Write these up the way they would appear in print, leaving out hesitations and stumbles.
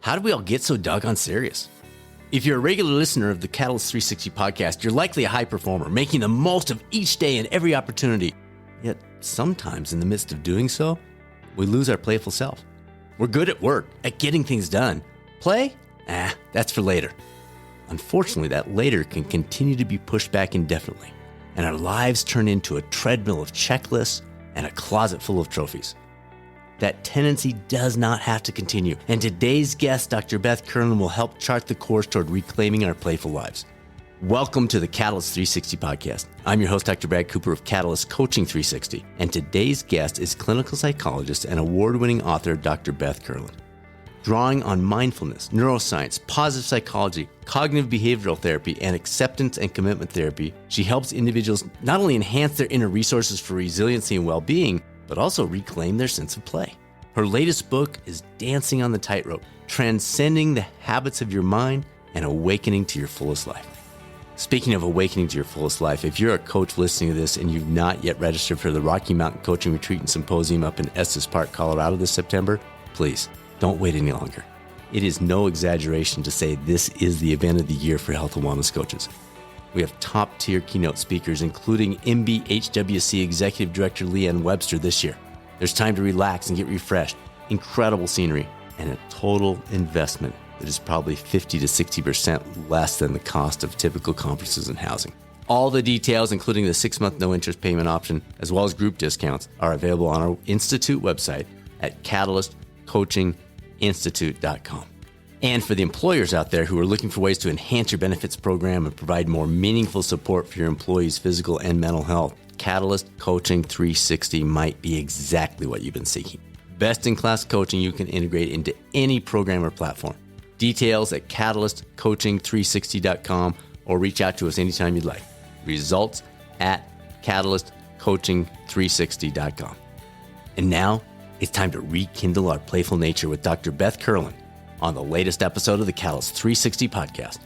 How did we all get so doggone serious? If you're a regular listener of the Catalyst 360 podcast, you're likely a high performer, making the most of each day and every opportunity. Yet sometimes in the midst of doing so, we lose our playful self. We're good at work, at getting things done. Play? That's for later. Unfortunately, that later can continue to be pushed back indefinitely, and our lives turn into a treadmill of checklists and a closet full of trophies. That tendency does not have to continue, and today's guest, Dr. Beth Kurland, will help chart the course toward reclaiming our playful lives. Welcome to the Catalyst 360 podcast. I'm your host, Dr. Brad Cooper of Catalyst Coaching 360, and today's guest is clinical psychologist and award-winning author, Dr. Beth Kurland. Drawing on mindfulness, neuroscience, positive psychology, cognitive behavioral therapy, and acceptance and commitment therapy, she helps individuals not only enhance their inner resources for resiliency and well-being, but also reclaim their sense of play. Her latest book is Dancing on the Tightrope, Transcending the Habits of Your Mind and Awakening to Your Fullest Life. Speaking of awakening to your fullest life, if you're a coach listening to this and you've not yet registered for the Rocky Mountain Coaching Retreat and Symposium up in Estes Park, Colorado this September, please don't wait any longer. It is no exaggeration to say this is the event of the year for health and wellness coaches. We have top-tier keynote speakers, including MBHWC Executive Director Leanne Webster this year. There's time to relax and get refreshed, incredible scenery, and a total investment that is probably 50 to 60% less than the cost of typical conferences and housing. All the details, including the 6-month no-interest payment option, as well as group discounts, are available on our Institute website at catalystcoachinginstitute.com. And for the employers out there who are looking for ways to enhance your benefits program and provide more meaningful support for your employees' physical and mental health, Catalyst Coaching 360 might be exactly what you've been seeking. Best-in-class coaching you can integrate into any program or platform. Details at catalystcoaching360.com or reach out to us anytime you'd like. Results at catalystcoaching360.com. And now it's time to rekindle our playful nature with Dr. Beth Kurland on the latest episode of the Catalyst 360 podcast.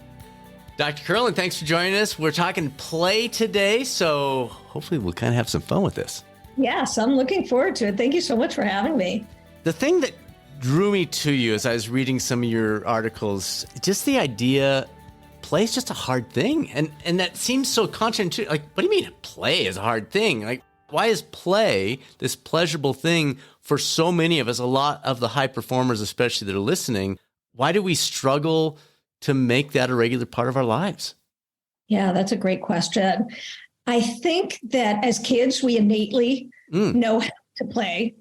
Dr. Kurland, thanks for joining us. We're talking play today, so hopefully we'll kind of have some fun with this. Yes, I'm looking forward to it. Thank you so much for having me. The thing that drew me to you as I was reading some of your articles, just the idea play is just a hard thing. And that seems so counterintuitive. Like, what do you mean play is a hard thing? Like, why is play this pleasurable thing for so many of us, a lot of the high performers, especially that are listening? Why do we struggle to make that a regular part of our lives? Yeah, that's a great question. I think that as kids, we innately know how to play.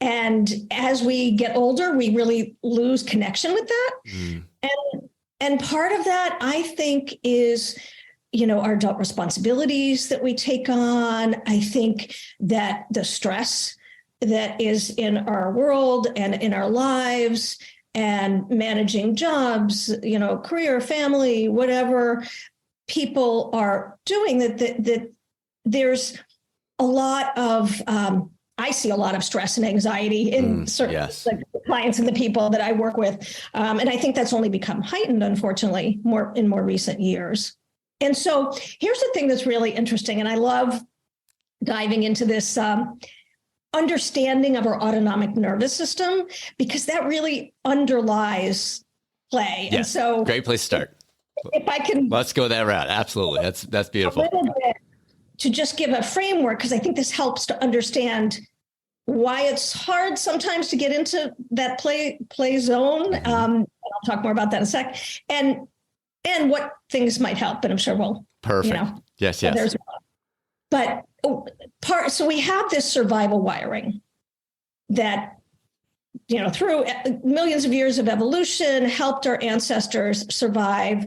And as we get older, we really lose connection with that. And part of that, I think, is our adult responsibilities that we take on. I think that the stress that is in our world and in our lives and managing jobs, career, family, whatever people are doing, that there's a lot of, I see a lot of stress and anxiety in certain the clients and the people that I work with. And I think that's only become heightened, unfortunately, in more recent years. And so here's the thing that's really interesting, and I love diving into this understanding of our autonomic nervous system, because that really underlies play. Yes. And so great place to start. If I can, let's go that route. Absolutely. That's beautiful. A little bit to just give a framework, because I think this helps to understand why it's hard sometimes to get into that play zone. I'll talk more about that in a sec. And what things might help, and I'm sure we'll. Perfect. Yes. But so we have this survival wiring that, through millions of years of evolution, helped our ancestors survive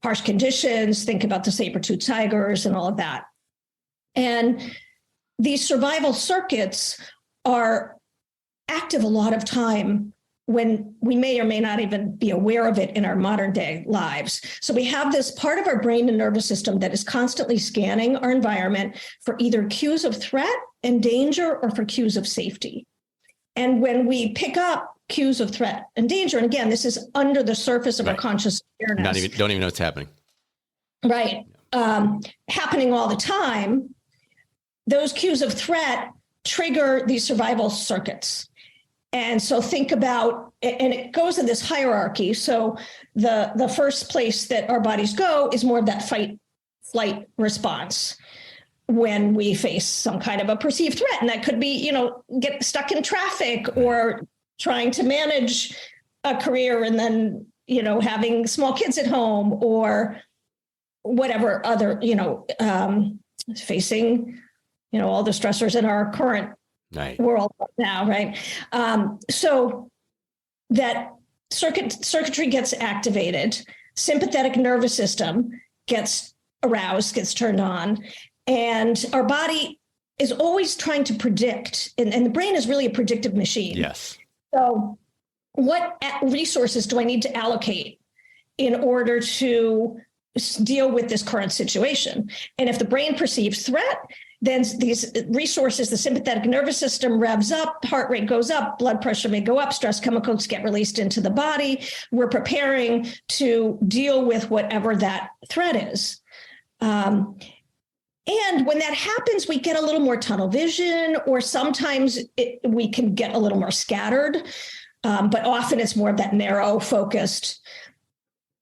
harsh conditions. Think about the saber-toothed tigers and all of that. And these survival circuits are active a lot of time when we may or may not even be aware of it in our modern day lives. So we have this part of our brain and nervous system that is constantly scanning our environment for either cues of threat and danger or for cues of safety. And when we pick up cues of threat and danger, and again, this is under the surface of our conscious awareness. Don't even know what's happening. Right. Happening all the time, those cues of threat trigger these survival circuits. And so think about and it goes in this hierarchy. So the first place that our bodies go is more of that fight flight response when we face some kind of a perceived threat. And that could be, get stuck in traffic or trying to manage a career and then, having small kids at home or whatever other, facing, all the stressors in our current world now, right? So that circuitry gets activated, sympathetic nervous system gets aroused, gets turned on, and our body is always trying to predict, and the brain is really a predictive machine. Yes. So what resources do I need to allocate in order to deal with this current situation? And if the brain perceives threat, then these resources, the sympathetic nervous system revs up, heart rate goes up, blood pressure may go up, stress chemicals get released into the body. We're preparing to deal with whatever that threat is. And when that happens, we get a little more tunnel vision, or sometimes we can get a little more scattered, but often it's more of that narrow focused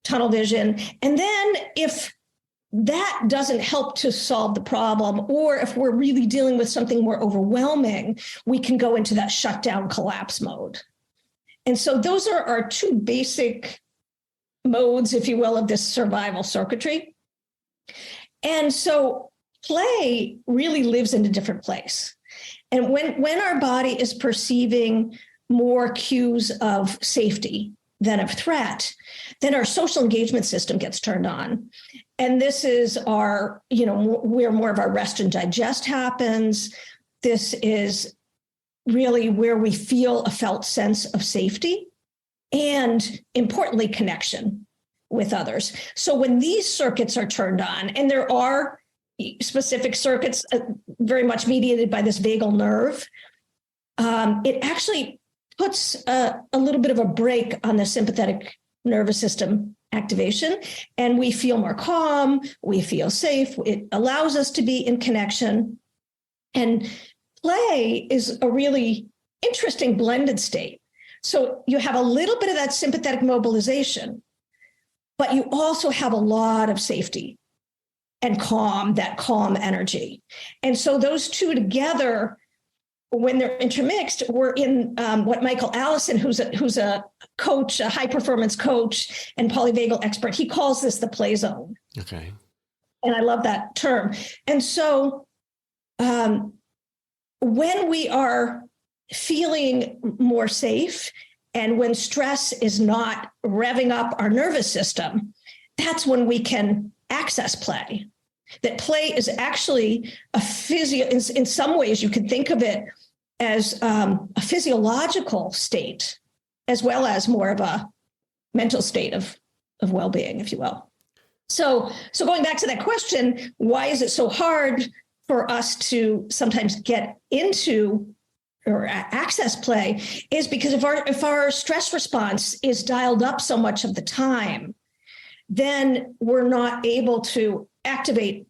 tunnel vision. And then if that doesn't help to solve the problem, or if we're really dealing with something more overwhelming, we can go into that shutdown collapse mode. And so those are our two basic modes, if you will, of this survival circuitry. And so play really lives in a different place. And when our body is perceiving more cues of safety than of threat, then our social engagement system gets turned on. And this is our, where more of our rest and digest happens. This is really where we feel a felt sense of safety and, importantly, connection with others. So when these circuits are turned on, and there are specific circuits very much mediated by this vagal nerve, it actually puts a little bit of a brake on the sympathetic nervous system activation, and we feel more calm, we feel safe, it allows us to be in connection. And play is a really interesting blended state. So you have a little bit of that sympathetic mobilization, but you also have a lot of safety and calm, that calm energy. And so those two together, when they're intermixed, we're in what Michael Allison, who's a coach, a high performance coach and polyvagal expert, he calls this the play zone. Okay. And I love that term. And so when we are feeling more safe and when stress is not revving up our nervous system, that's when we can access play. That play is actually in some ways you could think of it as a physiological state, as well as more of a mental state of well-being, if you will. So going back to that question, why is it so hard for us to sometimes get into or access play, is because if our stress response is dialed up so much of the time, then we're not able to activate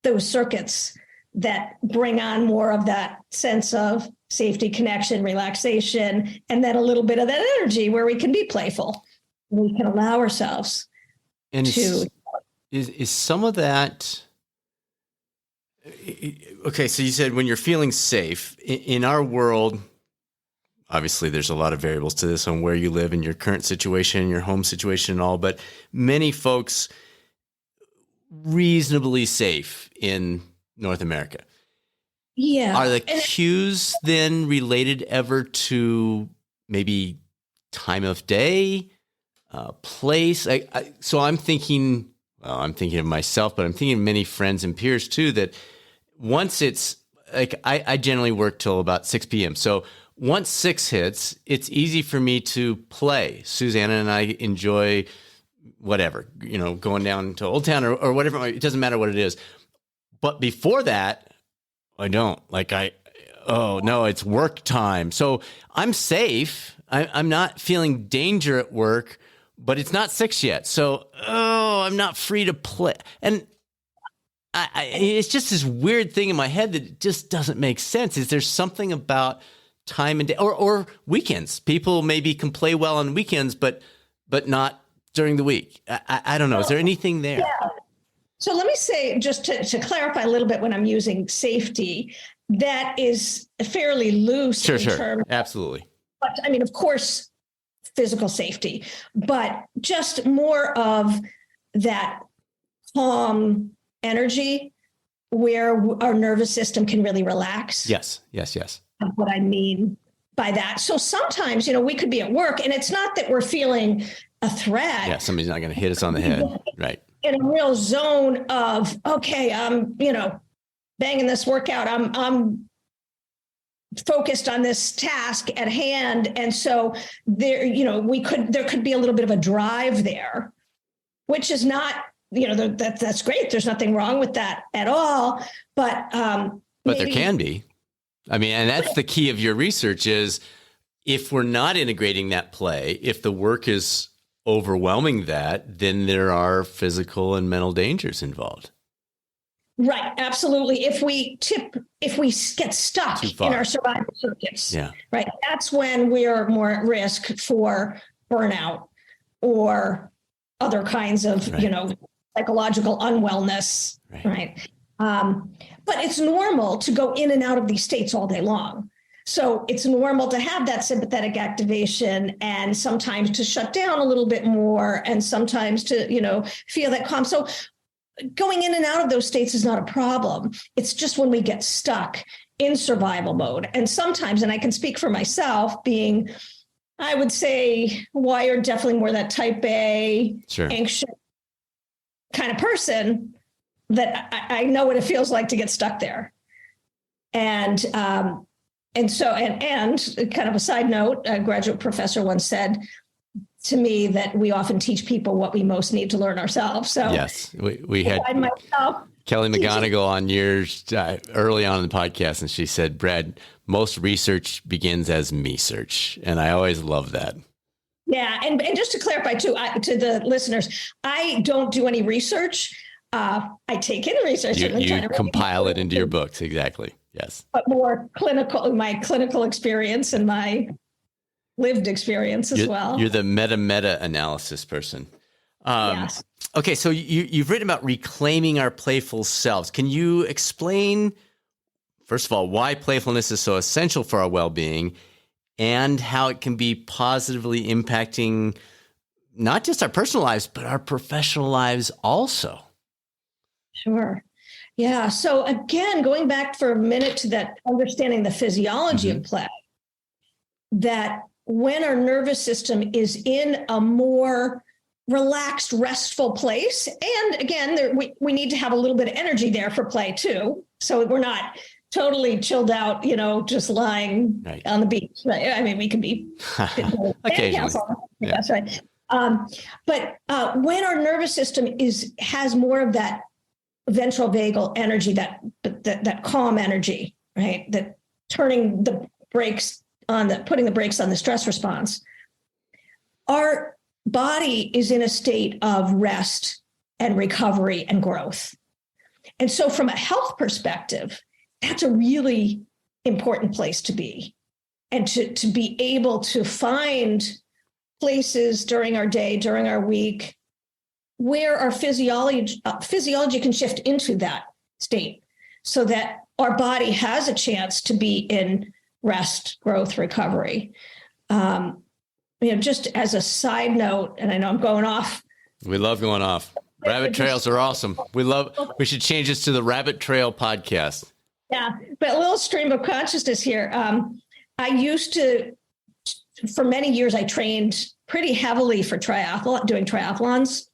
those circuits that bring on more of that sense of safety, connection, relaxation, and then a little bit of that energy where we can be playful. We can allow ourselves to. Is some of that... Okay, so you said when you're feeling safe, in our world, obviously there's a lot of variables to this on where you live and your current situation, your home situation and all, but many folks reasonably safe in North America. Yeah. Are the cues then related ever to maybe time of day, place? So I'm thinking of myself, but I'm thinking of many friends and peers too, that once it's like, I generally work till about 6 p.m. So once 6 hits, it's easy for me to play. Susanna and I enjoy whatever, going down to Old Town or whatever. It doesn't matter what it is. But before that, I don't. It's work time. So I'm safe. I'm not feeling danger at work, but it's not 6 yet. So, I'm not free to play. And it's just this weird thing in my head that just doesn't make sense. Is there something about time and day, or weekends. People maybe can play well on weekends, but not during the week. I don't know. Is there anything there? Yeah. So let me say, just to clarify a little bit, when I'm using safety, that is fairly loose in terms. Absolutely. But I mean, of course, physical safety, but just more of that calm energy where our nervous system can really relax. Yes. That's what I mean by that. So sometimes, we could be at work and it's not that we're feeling a threat. Yeah, somebody's not going to hit us on the head. Right. In a real zone of, okay, I'm, banging this workout. I'm focused on this task at hand. And so there, there could be a little bit of a drive there, which is not, that's great. There's nothing wrong with that at all. But there can be. I mean, and that's the key of your research is if we're not integrating that play, if the work is overwhelming that, then there are physical and mental dangers involved. Right. Absolutely. If we get stuck in our survival circuits, right, that's when we are more at risk for burnout or other kinds of, psychological unwellness. Right. But it's normal to go in and out of these states all day long. So it's normal to have that sympathetic activation and sometimes to shut down a little bit more and sometimes to, feel that calm. So going in and out of those states is not a problem. It's just when we get stuck in survival mode. And sometimes, and I can speak for myself, being, I would say, wired definitely more that type A, anxious kind of person, that I know what it feels like to get stuck there. And so kind of a side note, a graduate professor once said to me that we often teach people what we most need to learn ourselves. So yes, we had Kelly McGonigal on years early on in the podcast, and she said, Brad, most research begins as me search. And I always love that. Yeah. And just to clarify too, to the listeners, I don't do any research. I take in research. You compile it into your books. Exactly. Yes. But more my clinical experience and my lived experience as well. You're the meta analysis person. Yes. Okay. So you've written about reclaiming our playful selves. Can you explain, first of all, why playfulness is so essential for our well-being and how it can be positively impacting not just our personal lives, but our professional lives also? Sure. Yeah. So again, going back for a minute to that understanding the physiology of play, that when our nervous system is in a more relaxed, restful place, and again, we need to have a little bit of energy there for play too. So we're not totally chilled out, just lying on the beach. Right? I mean, we can be occasionally. That's right. But when our nervous system has more of that ventral vagal energy, that calm energy, right? That putting the brakes on the stress response, our body is in a state of rest and recovery and growth. And so from a health perspective, that's a really important place to be, and to be able to find places during our day, during our week, where our physiology can shift into that state so that our body has a chance to be in rest, growth, recovery. Just as a side note, and I know I'm going off. We love going off. Rabbit trails are awesome. We should change this to the Rabbit Trail podcast. Yeah, but a little stream of consciousness here. I used to, for many years, I trained pretty heavily for doing triathlons.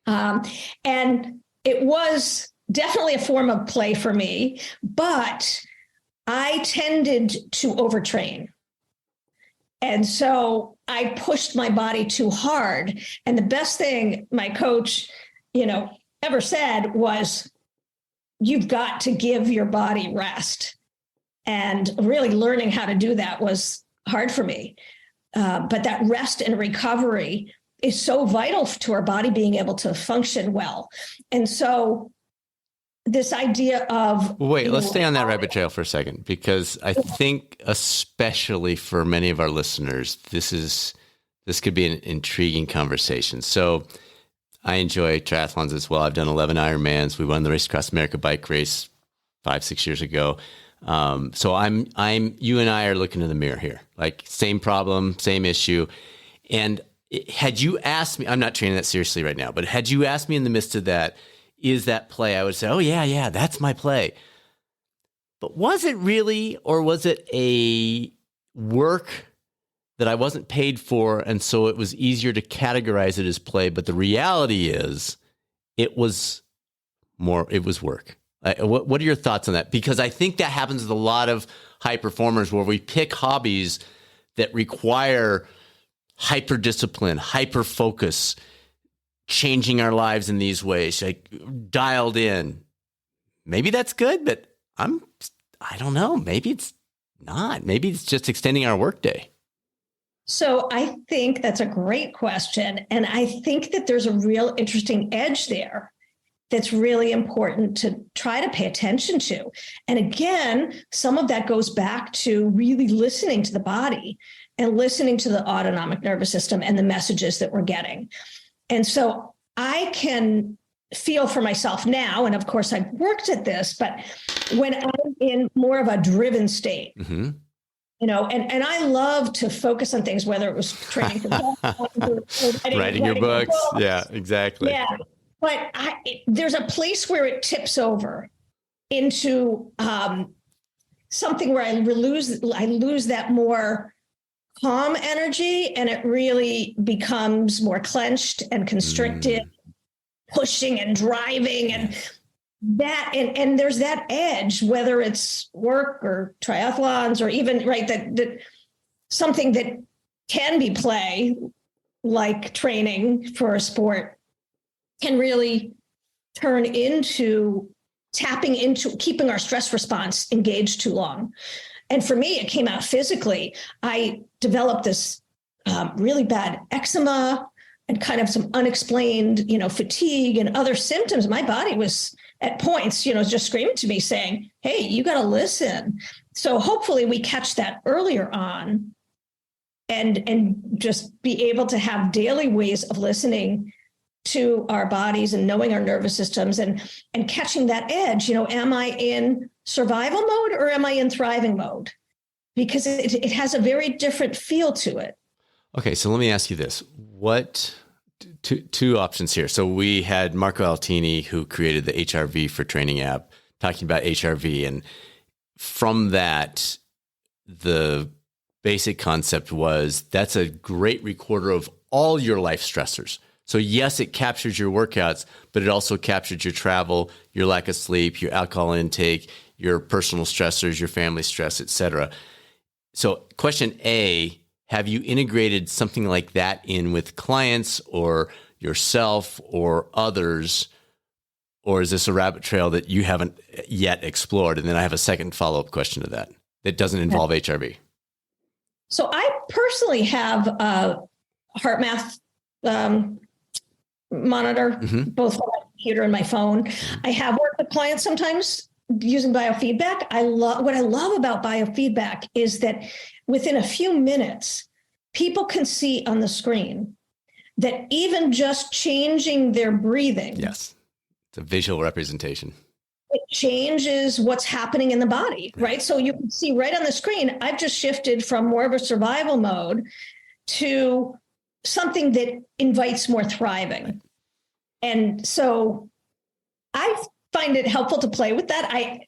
And it was definitely a form of play for me, but I tended to overtrain. And so I pushed my body too hard. And the best thing my coach, ever said was, you've got to give your body rest. And really learning how to do that was hard for me. But that rest and recovery is so vital to our body being able to function well. And so this idea of Wait, let's stay on that rabbit trail for a second, because I think especially for many of our listeners, this could be an intriguing conversation. So I enjoy triathlons as well. I've done 11 Ironmans. We won the Race Across America bike race 5-6 years ago. So you and I are looking in the mirror here, like same problem, same issue. And had you asked me, I'm not training that seriously right now, but had you asked me in the midst of that, is that play? I would say, oh yeah, that's my play. But was it really, or was it a work that I wasn't paid for, and so it was easier to categorize it as play? But the reality is, it was work. What are your thoughts on that? Because I think that happens with a lot of high performers, where we pick hobbies that require hyper discipline, hyper focus, changing our lives in these ways, like dialed in. Maybe that's good, but I don't know. Maybe it's not. Maybe it's just extending our workday. So I think that's a great question. And I think that there's a real interesting edge there that's really important to try to pay attention to. And again, some of that goes back to really listening to the body and listening to the autonomic nervous system and the messages that we're getting. And so I can feel for myself now, and of course I've worked at this, but when I'm in more of a driven state, mm-hmm. And I love to focus on things, whether it was training for or writing your books. Yeah, exactly. Yeah. But there's a place where it tips over into something where I lose that more calm energy, and it really becomes more clenched and constricted, pushing and driving, and that, and there's that edge, whether it's work or triathlons or even that something that can be play, like training for a sport, can really turn into tapping into keeping our stress response engaged too long. And for me, it came out physically. I developed this really bad eczema and kind of some unexplained, fatigue and other symptoms. My body was at points, just screaming to me saying, hey, you got to listen. So hopefully we catch that earlier on and just be able to have daily ways of listening to our bodies and knowing our nervous systems and catching that edge. Am I in survival mode or am I in thriving mode? Because it has a very different feel to it. Okay, so let me ask you this. Two options here. So we had Marco Altini, who created the HRV for Training app, talking about HRV. And from that, the basic concept was that's a great recorder of all your life stressors. So yes, it captures your workouts, but it also captures your travel, your lack of sleep, your alcohol intake, your personal stressors, your family stress, et cetera. So question A, have you integrated something like that in with clients or yourself or others? Or is this a rabbit trail that you haven't yet explored? And then I have a second follow-up question to that doesn't involve HRV. So I personally have a heart math monitor, both on my computer and my phone. I have worked with clients sometimes using biofeedback. What I love about biofeedback is that within a few minutes, people can see on the screen that even just changing their breathing. Yes. It's a visual representation. It changes what's happening in the body, right? So you can see right on the screen, I've just shifted from more of a survival mode to something that invites more thriving. Right. And so I find it helpful to play with that. I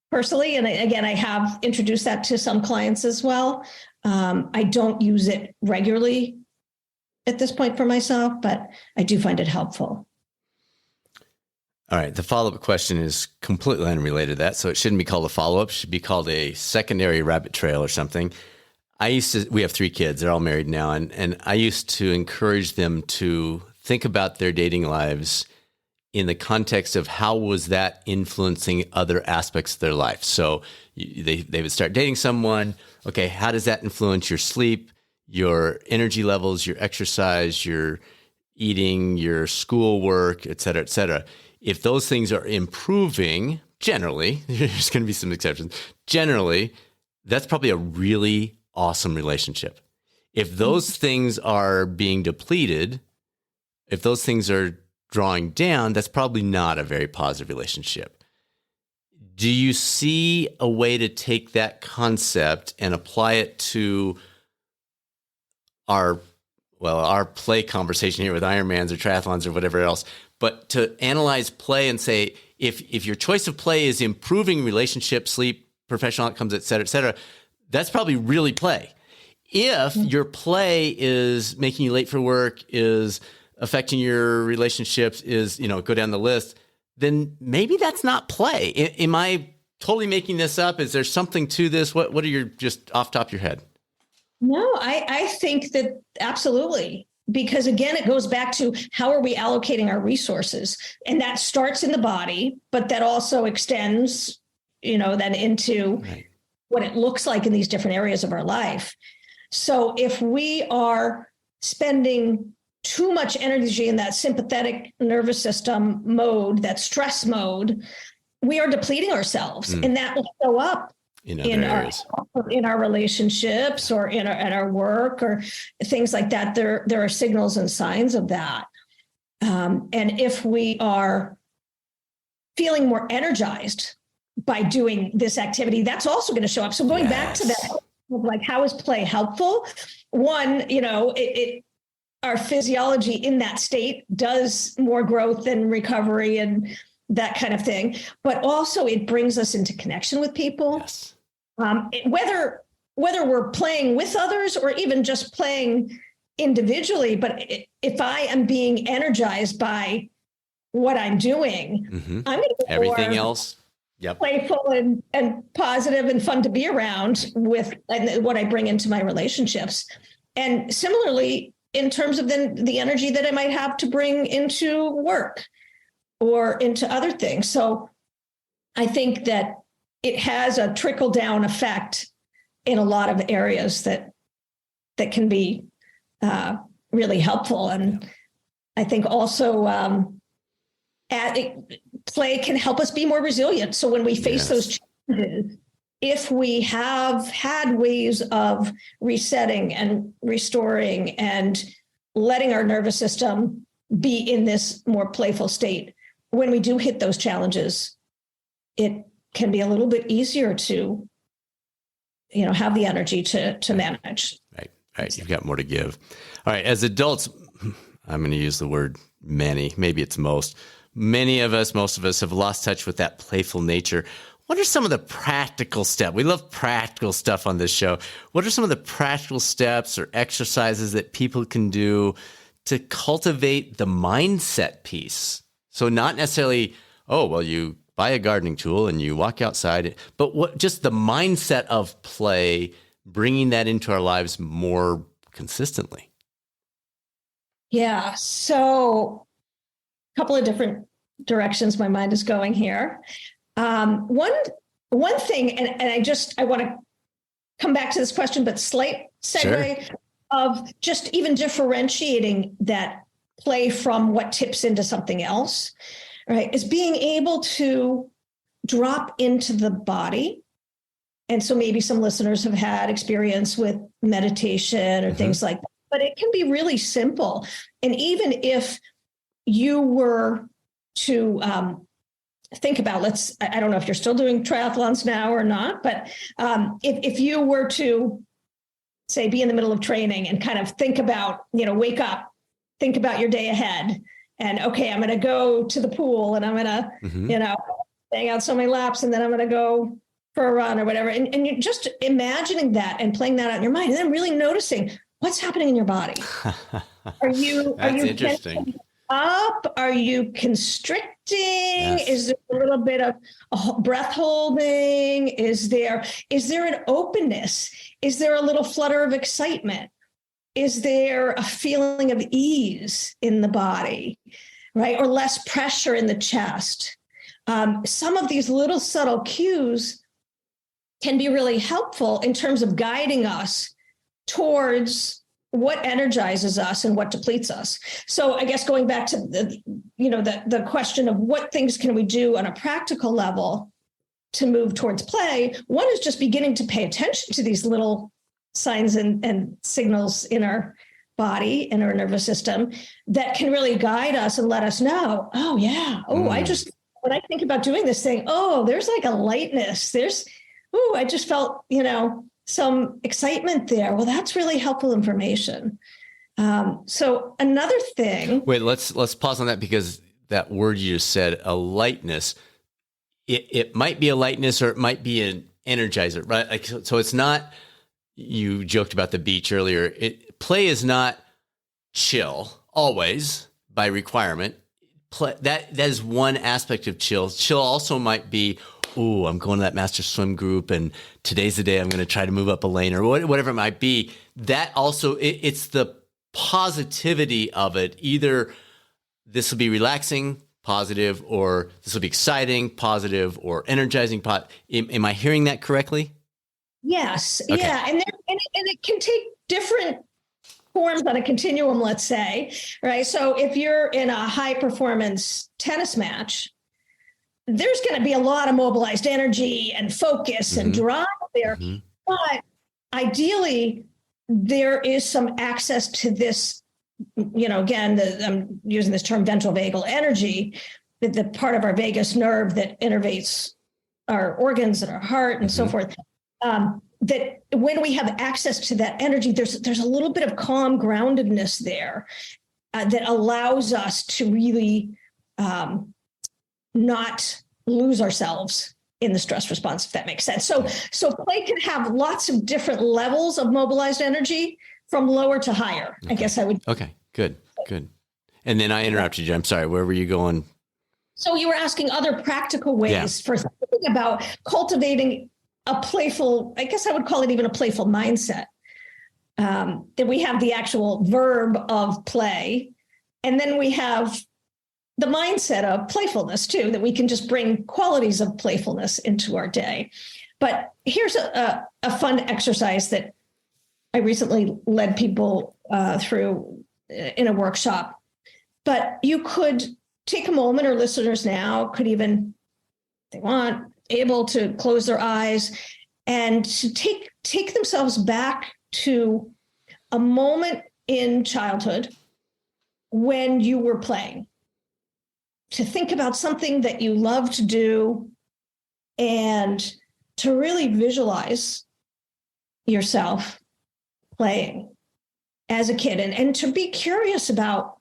personally, and again, I have introduced that to some clients as well. I don't use it regularly at this point for myself, but I do find it helpful. All right. The follow-up question is completely unrelated to that. So it shouldn't be called a follow-up. It should be called a secondary rabbit trail or something. We have 3 kids. They're all married now. And I used to encourage them to think about their dating lives in the context of how was that influencing other aspects of their life. So they would start dating someone. Okay, how does that influence your sleep, your energy levels, your exercise, your eating, your schoolwork, et cetera, et cetera? if those things are improving, generally, there's going to be some exceptions, generally, that's probably a really awesome relationship. If those things are being depleted, if those things are drawing down, that's probably not a very positive relationship. Do you see a way to take that concept and apply it to our play conversation here with Ironmans or triathlons or whatever else, but to analyze play and say, if your choice of play is improving relationship, sleep, professional outcomes, et cetera, that's probably really play. If your play is making you late for work, is affecting your relationships, is, go down the list, then maybe that's not play. Am I totally making this up? Is there something to this? What are your, just off the top of your head? No, I think that absolutely. Because again, it goes back to how are we allocating our resources? And that starts in the body, but that also extends, then into what it looks like in these different areas of our life. So if we are spending too much energy in that sympathetic nervous system mode, that stress mode, we are depleting ourselves, and that will show up in our relationships or in our work or things like that. There are signals and signs of that. And if we are feeling more energized by doing this activity, that's also going to show up. So going back to that, like, how is play helpful? One, our physiology in that state does more growth and recovery and that kind of thing. But also it brings us into connection with people. Yes. Whether we're playing with others or even just playing individually, but if I am being energized by what I'm doing, I'm going to be everything else. Yep. Playful and positive and fun to be around with, and what I bring into my relationships. And similarly, in terms of then the energy that I might have to bring into work or into other things. So I think that it has a trickle down effect in a lot of areas that can be really helpful. And I think also play can help us be more resilient. So when we face those challenges, if we have had ways of resetting and restoring and letting our nervous system be in this more playful state, when we do hit those challenges, it can be a little bit easier to, have the energy to manage. Right. You've got more to give. All right. As adults, I'm going to use the word many, maybe it's most of us have lost touch with that playful nature. What are some of the practical steps? We love practical stuff on this show. What are some of the practical steps or exercises that people can do to cultivate the mindset piece? So not necessarily, you buy a gardening tool and you walk outside, but just the mindset of play, bringing that into our lives more consistently. Yeah. So a couple of different directions my mind is going here. One thing, and I want to come back to this question, but slight segue of just even differentiating that play from what tips into something else, right? Is being able to drop into the body. And so maybe some listeners have had experience with meditation or things like that, but it can be really simple. And even if you were to think about, I don't know if you're still doing triathlons now or not, but if you were to say, be in the middle of training and kind of think about, wake up, think about your day ahead and, okay, I'm going to go to the pool and I'm going to, hang out so many laps and then I'm going to go for a run or whatever. And you're just imagining that and playing that out in your mind and then really noticing what's happening in your body. That's interesting. Up? Are you constricting? Yes. Is there a little bit of breath holding? Is there an openness? Is there a little flutter of excitement? Is there a feeling of ease in the body, right? Or less pressure in the chest? Some of these little subtle cues can be really helpful in terms of guiding us towards what energizes us and what depletes us. So I guess going back to the question of what things can we do on a practical level to move towards play, one is just beginning to pay attention to these little signs and signals in our body, in our nervous system, that can really guide us and let us know, oh yeah, when I think about doing this thing, oh, there's like a lightness, I just felt, some excitement there. Well, that's really helpful information. So another thing. Wait, let's pause on that, because that word you just said, a lightness, it might be a lightness or it might be an energizer, right? Like, so it's not, you joked about the beach earlier. Play is not chill always by requirement. That is one aspect of chill. Chill also might be, I'm going to that master swim group and today's the day I'm going to try to move up a lane or whatever it might be. That also, it's the positivity of it. Either this will be relaxing, positive, or this will be exciting, positive, or energizing. Am I hearing that correctly? Yes. Okay. Yeah. And it can take different forms on a continuum, let's say, right? So if you're in a high performance tennis match, there's going to be a lot of mobilized energy and focus and drive there. But ideally, there is some access to this, again, I'm using this term ventral vagal energy, the part of our vagus nerve that innervates our organs and our heart and so forth. That when we have access to that energy, there's a little bit of calm groundedness there that allows us to really not lose ourselves in the stress response, if that makes sense. So play can have lots of different levels of mobilized energy from lower to higher. Okay. I guess I would. Okay, good. And then I interrupted you. I'm sorry. Where were you going? So you were asking other practical ways for thinking about cultivating a playful, I guess I would call it even a playful mindset. That we have the actual verb of play, and then we have the mindset of playfulness too, that we can just bring qualities of playfulness into our day. But here's a fun exercise that I recently led people through in a workshop. But you could take a moment, or listeners now could even, if they want, able to close their eyes and to take themselves back to a moment in childhood when you were playing, to think about something that you love to do and to really visualize yourself playing as a kid, and to be curious about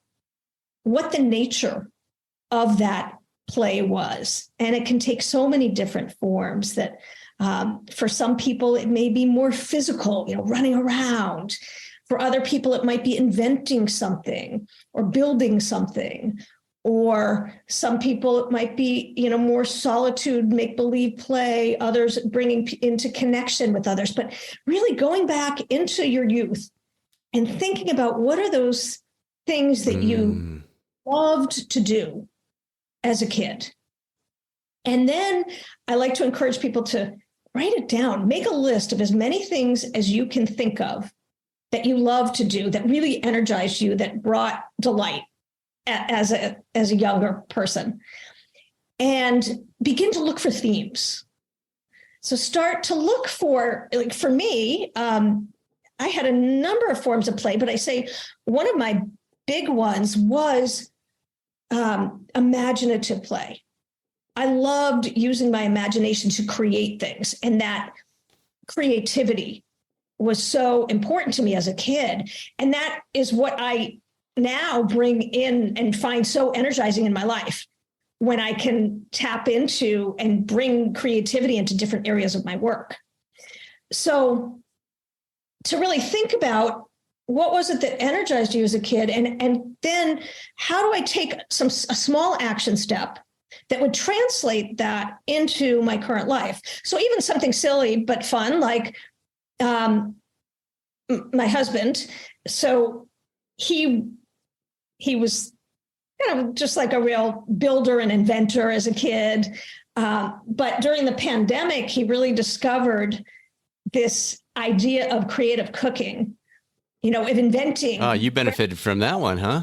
what the nature of that play was. And it can take so many different forms that for some people, it may be more physical, running around. For other people, it might be inventing something or building something. Or some people, it might be, more solitude, make-believe play, others bringing into connection with others. But really going back into your youth and thinking about what are those things that you loved to do as a kid. And then I like to encourage people to write it down, make a list of as many things as you can think of that you love to do, that really energized you, that brought delight as a younger person, and begin to look for themes. So start to look for, like for me, I had a number of forms of play, but I say one of my big ones was imaginative play. I loved using my imagination to create things, and that creativity was so important to me as a kid. And that is what I now bring in and find so energizing in my life, when I can tap into and bring creativity into different areas of my work. So to really think about what was it that energized you as a kid, and then how do I take a small action step that would translate that into my current life? So even something silly but fun, like my husband. So he was kind of just like a real builder and inventor as a kid. But during the pandemic, he really discovered this idea of creative cooking, of inventing. Oh, you benefited from that one, huh?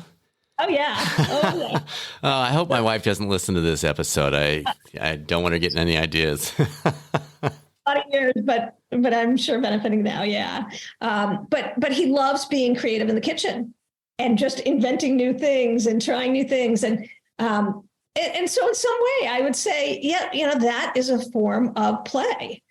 Oh, yeah. Oh, yeah. I hope my wife doesn't listen to this episode. I don't want her getting any ideas. A lot of years, but I'm sure benefiting now. Yeah. But he loves being creative in the kitchen and just inventing new things and trying new things. And so in some way, I would say, yeah, that is a form of play.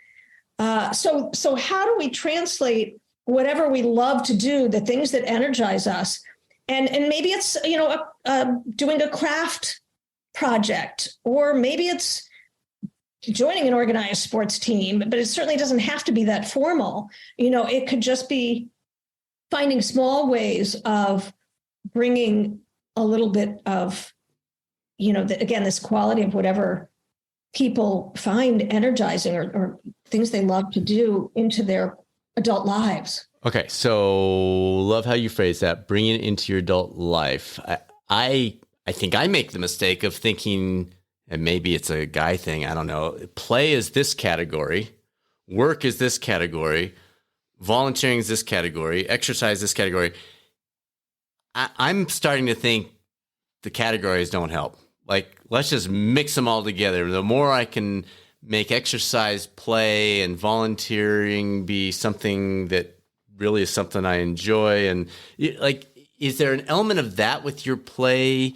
So how do we translate whatever we love to do, the things that energize us? And maybe it's, doing a craft project, or maybe it's joining an organized sports team, but it certainly doesn't have to be that formal. It could just be finding small ways of bringing a little bit of, again, this quality of whatever people find energizing or things they love to do into their adult lives. Okay, so love how you phrase that, bringing it into your adult life. I think I make the mistake of thinking, and maybe it's a guy thing, I don't know, play is this category, work is this category, volunteering is this category, exercise this category. I'm starting to think the categories don't help. Like, let's just mix them all together. The more I can make exercise, play, and volunteering be something that really is something I enjoy. And is there an element of that with your play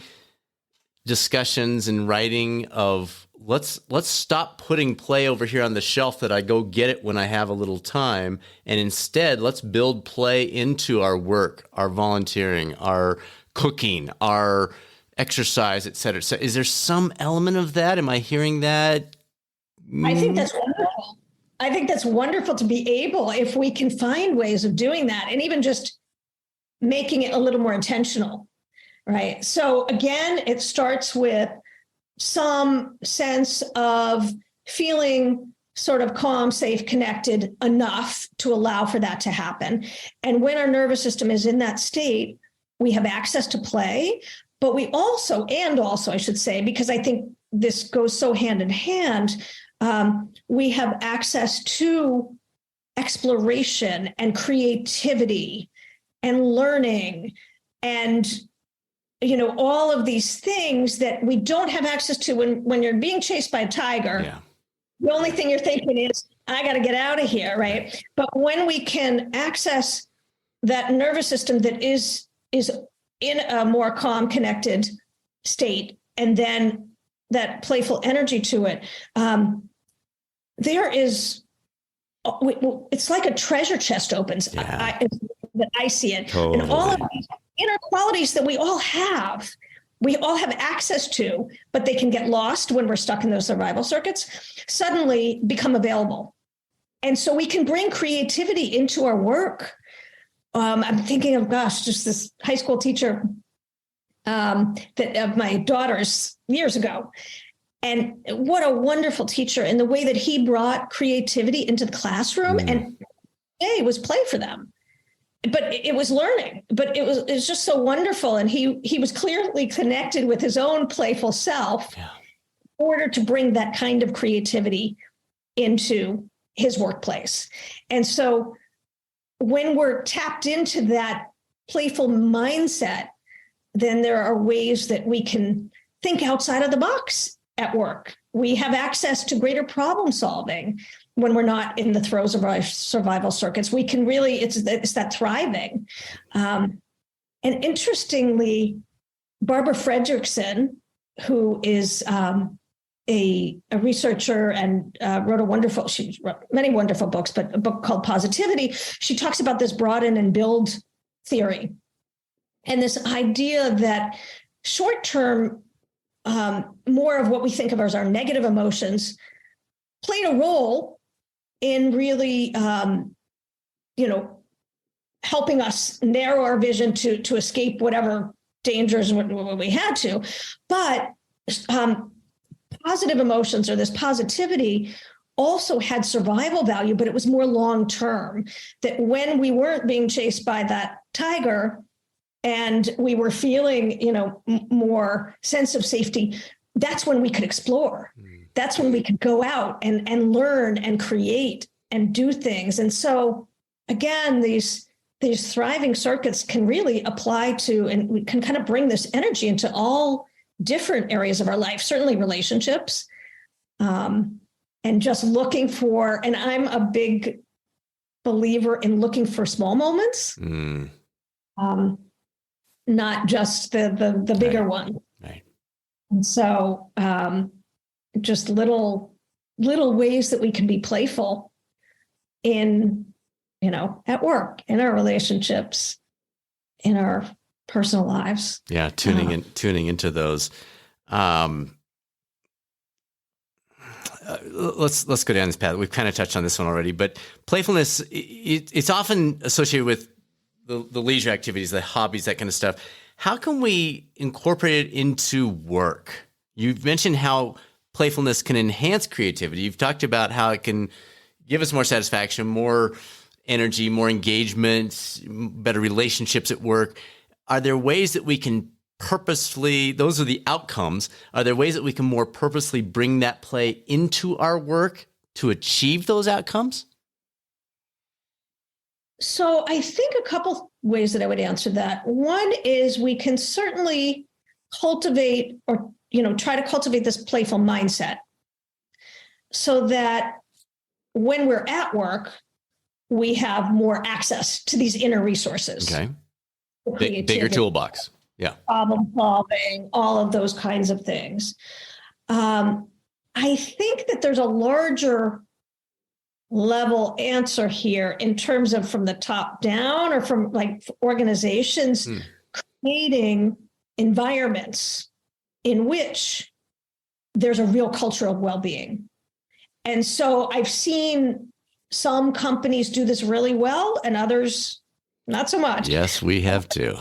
discussions and writing of let's stop putting play over here on the shelf that I go get it when I have a little time, and instead let's build play into our work, our volunteering, our cooking, our exercise, et cetera. So is there some element of that? Am I hearing that? I think that's wonderful. I think that's wonderful to be able, if we can find ways of doing that, and even just making it a little more intentional, right? So again, it starts with some sense of feeling sort of calm, safe, connected enough to allow for that to happen. And when our nervous system is in that state, we have access to play, but we also, I should say, because I think this goes so hand in hand, we have access to exploration and creativity and learning and, all of these things that we don't have access to when you're being chased by a tiger. Yeah. The only thing you're thinking is, I got to get out of here, right? But when we can access that nervous system that is in a more calm, connected state, and then that playful energy to it, there is, it's like a treasure chest opens. Yeah. I see it. Totally. And all of these inner qualities that we all have access to, but they can get lost when we're stuck in those survival circuits, suddenly become available. And so we can bring creativity into our work. I'm thinking of, just this high school teacher that of my daughter's years ago. And what a wonderful teacher, in the way that he brought creativity into the classroom. And it was play for them, but it was learning, but it was just so wonderful. And he was clearly connected with his own playful self in order to bring that kind of creativity into his workplace. And so when we're tapped into that playful mindset, then there are ways that we can think outside of the box at work. We have access to greater problem solving when we're not in the throes of our survival circuits. We can really, it's that thriving. And interestingly, Barbara Fredrickson, who is a researcher and she wrote many wonderful books, but a book called Positivity, she talks about this broaden and build theory. And this idea that short-term, more of what we think of as our negative emotions played a role in really, helping us narrow our vision to escape whatever dangers we had to. But positive emotions, or this positivity, also had survival value, but it was more long-term, that when we weren't being chased by that tiger and we were feeling, more sense of safety, that's when we could explore. That's when we could go out and learn and create and do things. And so again, these these thriving circuits can really apply to, and we can kind of bring this energy into all different areas of our life, certainly relationships, and just looking for, and I'm a big believer in looking for small moments, not just the bigger one. Right. And so just little ways that we can be playful in, at work, in our relationships, in our personal lives. Yeah, tuning into those. Let's go down this path. We've kind of touched on this one already, but playfulness, it's often associated with the leisure activities, the hobbies, that kind of stuff. How can we incorporate it into work? You've mentioned how playfulness can enhance creativity. You've talked about how it can give us more satisfaction, more energy, more engagement, better relationships at work. Are there ways that we can purposefully, those are the outcomes, are there ways that we can more purposely bring that play into our work to achieve those outcomes? So I think a couple ways that I would answer that. One is we can certainly cultivate, or try to cultivate this playful mindset so that when we're at work, we have more access to these inner resources. Okay. Bigger toolbox. Yeah. Problem solving, all of those kinds of things. I think that there's a larger level answer here in terms of from the top down, or from like organizations creating environments in which there's a real culture of well-being. And so I've seen some companies do this really well and others not so much. Yes, we have too.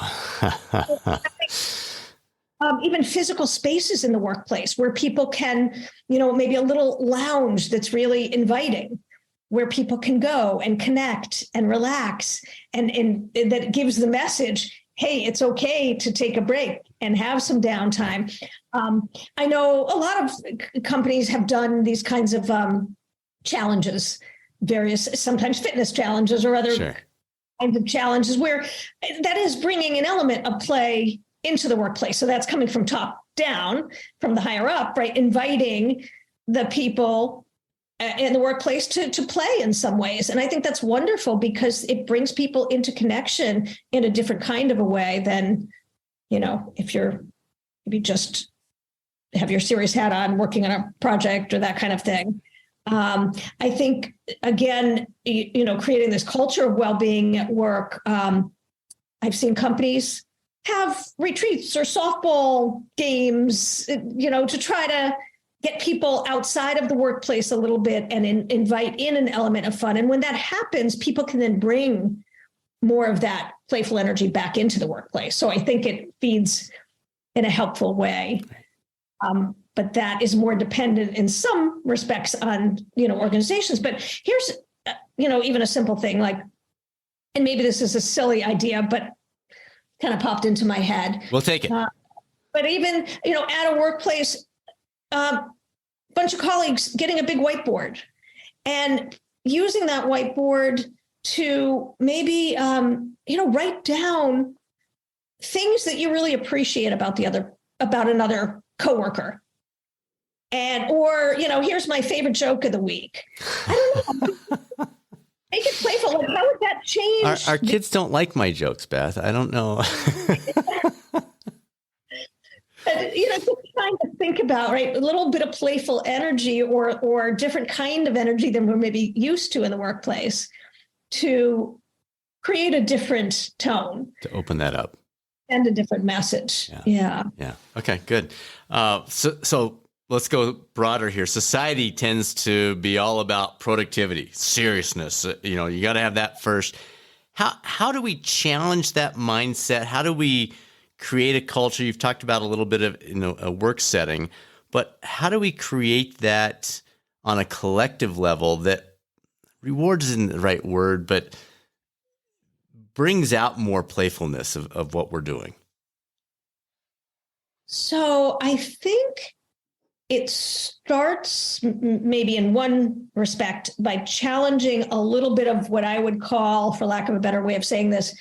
Even physical spaces in the workplace where people can, maybe a little lounge that's really inviting, where people can go and connect and relax, and that gives the message, hey, it's okay to take a break and have some downtime. I know a lot of companies have done these kinds of challenges, various, sometimes fitness challenges or other kinds of challenges, where that is bringing an element of play into the workplace. So that's coming from top down, from the higher up, right? Inviting the people in the workplace to play in some ways. And I think that's wonderful because it brings people into connection in a different kind of a way than, if you just have your serious hat on working on a project or that kind of thing. I think, again, creating this culture of well-being at work. I've seen companies have retreats or softball games, to try to get people outside of the workplace a little bit and invite in an element of fun. And when that happens, people can then bring more of that playful energy back into the workplace. So I think it feeds in a helpful way. But that is more dependent in some respects on, organizations. But here's, even a simple thing like, and maybe this is a silly idea, but kind of popped into my head. We'll take it. But even, at a workplace, bunch of colleagues getting a big whiteboard and using that whiteboard to maybe, write down things that you really appreciate about another coworker. Or here's my favorite joke of the week. I don't know. Make it playful. Like, how would that change? Our kids don't like my jokes, Beth. I don't know. Just trying to think about, right, a little bit of playful energy or different kind of energy than we're maybe used to in the workplace to create a different tone. To open that up. And a different message. Yeah. Okay, good. So let's go broader here. Society tends to be all about productivity, seriousness. You got to have that first. How do we challenge that mindset? How do we create a culture? You've talked about a little bit of a work setting, but how do we create that on a collective level that rewards isn't the right word, but brings out more playfulness of what we're doing? So I think it starts maybe in one respect by challenging a little bit of what I would call, for lack of a better way of saying this,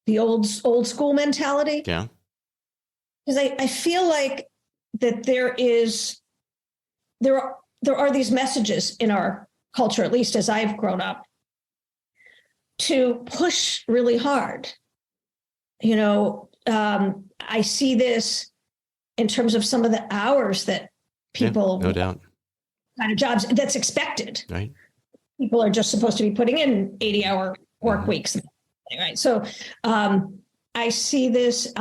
the old school mentality. Yeah. Because I feel like that there are these messages in our culture, at least as I've grown up, to push really hard. I see this in terms of some of the hours that people, no doubt, kind of jobs that's expected. Right. People are just supposed to be putting in 80-hour work weeks. Right. So I see this.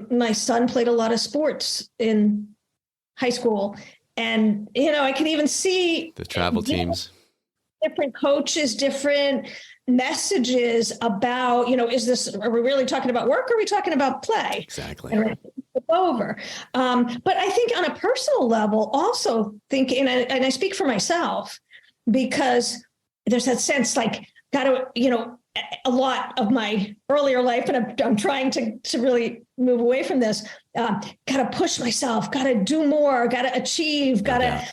My son played a lot of sports in high school, and I can even see the travel teams, different coaches, different messages about, are we really talking about work, or are we talking about play? Exactly. And over. But I think on a personal level, also think, and I speak for myself, because there's that sense like, got to, a lot of my earlier life, and I'm trying to really move away from this, got to push myself, got to do more, got to achieve, got to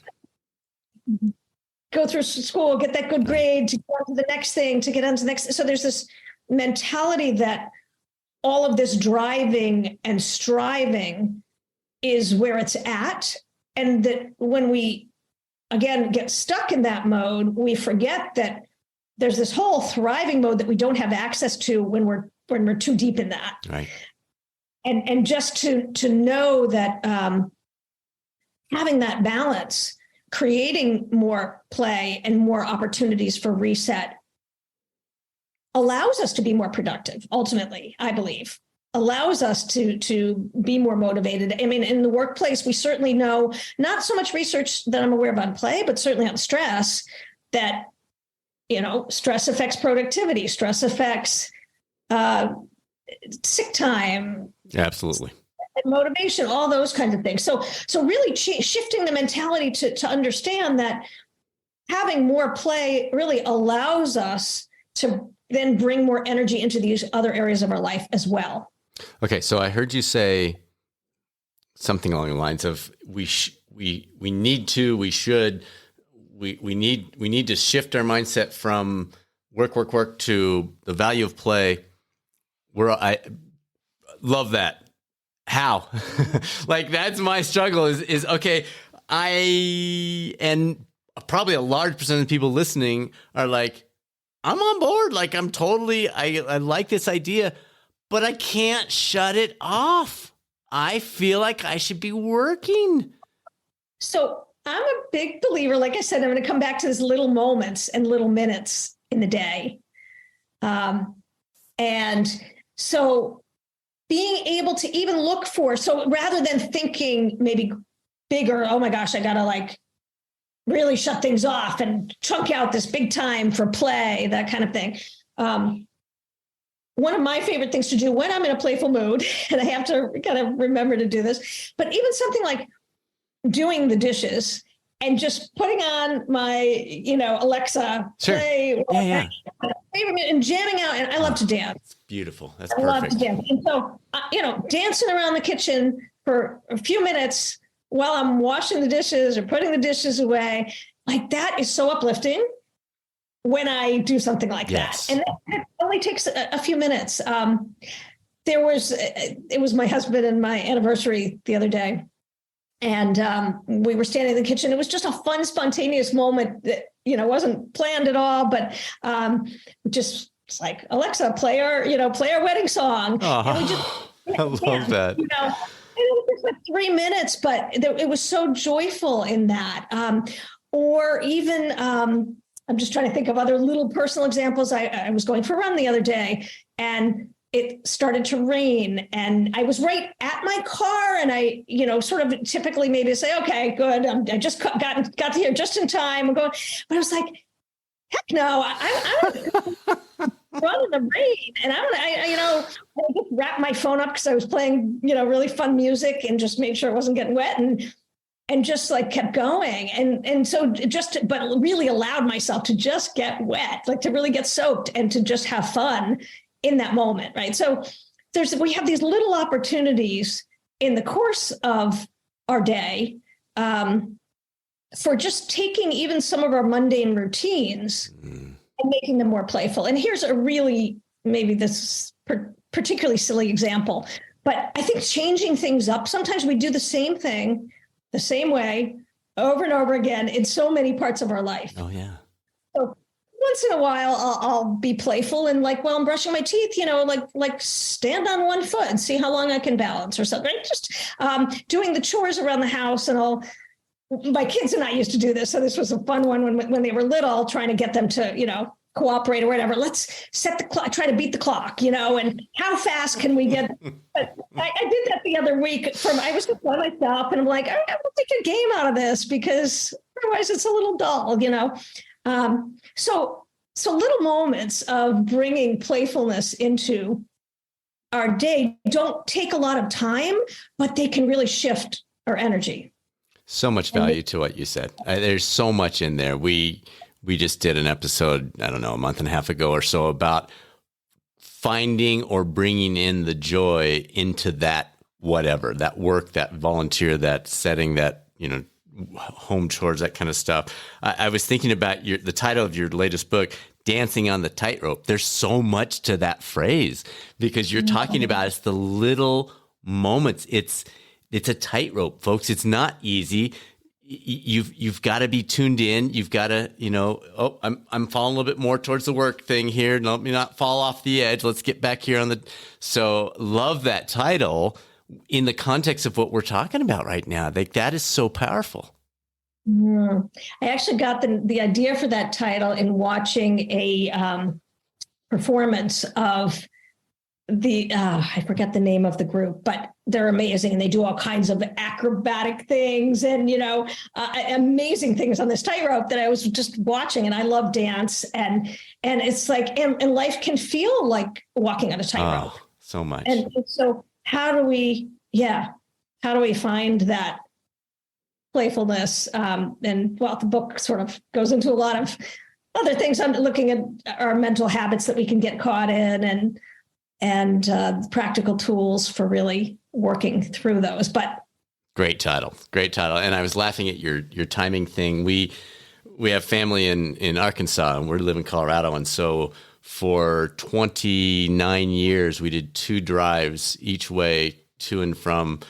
go through school, get that good grade, to go to the next thing, to get on to the next. So there's this mentality that all of this driving and striving is where it's at. And that when we, again, get stuck in that mode, we forget that there's this whole thriving mode that we don't have access to when we're too deep in that. Right. And just to know that having that balance, creating more play and more opportunities for reset, allows us to be more productive. Ultimately, I believe, allows us to be more motivated. I mean, in the workplace, we certainly know, not so much research that I'm aware of on play, but certainly on stress, that stress affects productivity, stress affects sick time. Absolutely. Motivation, all those kinds of things. So really shifting the mentality to understand that having more play really allows us to then bring more energy into these other areas of our life as well. Okay, so I heard you say something along the lines of we need to shift our mindset from work to the value of play. I love that. How? Like, that's my struggle is okay. And probably a large percent of the people listening are like, I'm on board. Like, I like this idea, but I can't shut it off. I feel like I should be working. So I'm a big believer, like I said, I'm going to come back to these little moments and little minutes in the day. And so being able to even look for, so rather than thinking maybe bigger, oh my gosh, I got to really shut things off and chunk out this big time for play, that kind of thing. One of my favorite things to do when I'm in a playful mood, and I have to kind of remember to do this, but even something like doing the dishes and just putting on my, Alexa, sure. Play, yeah. and jamming out. And I love to dance. It's beautiful. That's perfect. I love to dance. And so, dancing around the kitchen for a few minutes while I'm washing the dishes or putting the dishes away, like, that is so uplifting when I do something like that. And it only takes a few minutes. It was my husband and my anniversary the other day. And we were standing in the kitchen. It was just a fun, spontaneous moment that, wasn't planned at all, but just it's like, Alexa, play our wedding song. And we just, I love that. It was just like 3 minutes, but it was so joyful in that. Or even, I'm just trying to think of other little personal examples. I was going for a run the other day, and it started to rain, and I was right at my car, and I, sort of typically maybe say, okay, good. I just got here just in time. I'm going, but I was like, heck no, I'm run in the rain. And I just wrapped my phone up because I was playing, really fun music, and just made sure it wasn't getting wet, and just kept going. And so but really allowed myself to just get wet, to really get soaked and to just have fun in that moment. Right. So we have these little opportunities in the course of our day for just taking even some of our mundane routines and making them more playful. And here's a really, maybe this particularly silly example, but I think changing things up, sometimes we do the same thing the same way over and over again in so many parts of our life. Oh, yeah. So once in a while, I'll be playful and like, while I'm brushing my teeth, like stand on one foot and see how long I can balance or something. Just doing the chores around the house, and my kids and I used to do this. So this was a fun one when they were little, trying to get them to, cooperate or whatever. Let's set the clock, try to beat the clock, and how fast can we get? But I did that the other week. I was just by myself, and I'm like, I will take a game out of this because otherwise it's a little dull, So little moments of bringing playfulness into our day don't take a lot of time, but they can really shift our energy. So much value to what you said. There's so much in there. We just did an episode, I don't know, a month and a half ago or so, about finding or bringing in the joy into that whatever, that work, that volunteer, that setting, that, home chores, that kind of stuff. I was thinking about the title of your latest book, Dancing on the Tightrope. There's so much to that phrase because you're talking about it's the little moments. It's a tightrope, folks. It's not easy. You've got to be tuned in. You've got to, I'm falling a little bit more towards the work thing here. Let me not fall off the edge. Let's get back here so love that title in the context of what we're talking about right now. That is so powerful. I actually got the idea for that title in watching a performance of I forget the name of the group, but they're amazing. And they do all kinds of acrobatic things and, amazing things on this tightrope that I was just watching. And I love dance. And it's like, and life can feel like walking on a tightrope. Oh, so much. And so how do we find that playfulness? And the book sort of goes into a lot of other things. I'm looking at our mental habits that we can get caught in and practical tools for really working through those. But great title. And I was laughing at your timing thing. We have family in Arkansas, and we live in Colorado. And so for 29 years, we did 2 drives each way to and from